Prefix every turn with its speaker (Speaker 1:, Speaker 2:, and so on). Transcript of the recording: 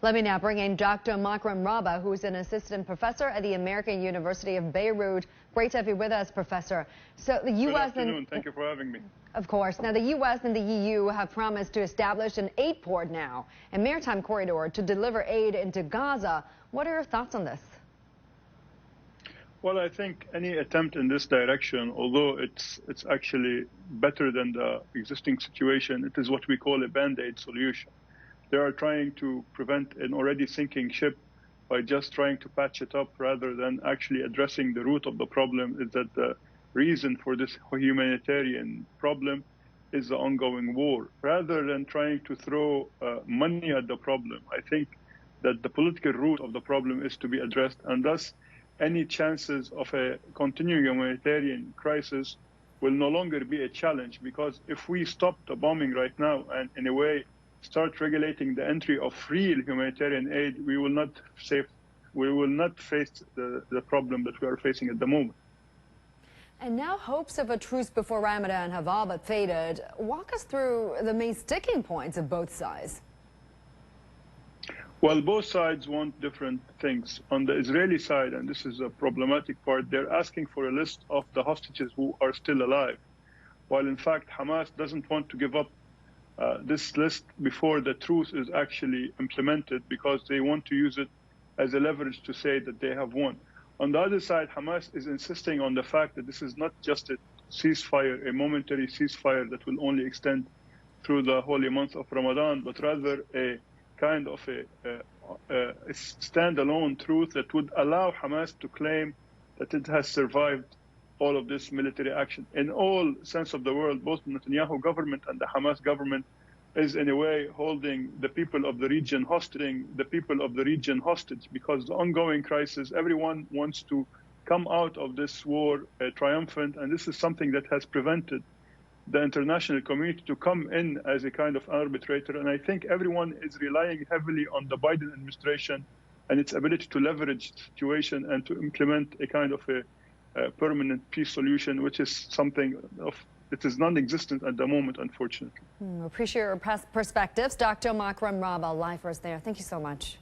Speaker 1: Let me now bring in Dr. Makram Rabah, who is an assistant professor at the American University of Beirut. Great to have you with us, Professor. So the U.S.
Speaker 2: Good afternoon. Thank you for having me.
Speaker 1: Of course. Now, the U.S. and the EU have promised to establish an aid port now, a maritime corridor to deliver aid into Gaza. What are your thoughts on this?
Speaker 2: Well, I think any attempt in this direction, although it's actually better than the existing situation, it is what we call a band-aid solution. They are trying to prevent an already sinking ship by just trying to patch it up rather than actually addressing the root of the problem. Is that the reason for this humanitarian problem is the ongoing war. Rather than trying to throw money at the problem, I think that the political root of the problem is to be addressed, and thus any chances of a continuing humanitarian crisis will no longer be a challenge, because if we stop the bombing right now and in a way start regulating the entry of real humanitarian aid, we will not face the problem that we are facing at the moment.
Speaker 1: And now hopes of a truce before Ramadan have all but faded. Walk us through the main sticking points of both sides.
Speaker 2: Well, both sides want different things. On the Israeli side, and this is a problematic part, they're asking for a list of the hostages who are still alive, while in fact Hamas doesn't want to give up this list before the truce is actually implemented, because they want to use it as a leverage to say that they have won. On the other side, Hamas is insisting on the fact that this is not just a ceasefire, a momentary ceasefire that will only extend through the holy month of Ramadan, but rather a kind of a standalone truth that would allow Hamas to claim that it has survived all of this military action. In all sense of the word, both the Netanyahu government and the Hamas government is in a way holding the people of the region hostage, because the ongoing crisis, everyone wants to come out of this war triumphant, and this is something that has prevented the international community to come in as a kind of arbitrator. And I think everyone is relying heavily on the Biden administration and its ability to leverage the situation and to implement a kind of a permanent peace solution, which is something that is non-existent at the moment, unfortunately.
Speaker 1: Appreciate your perspectives. Dr. Makram Rabah, live for us there. Thank you so much.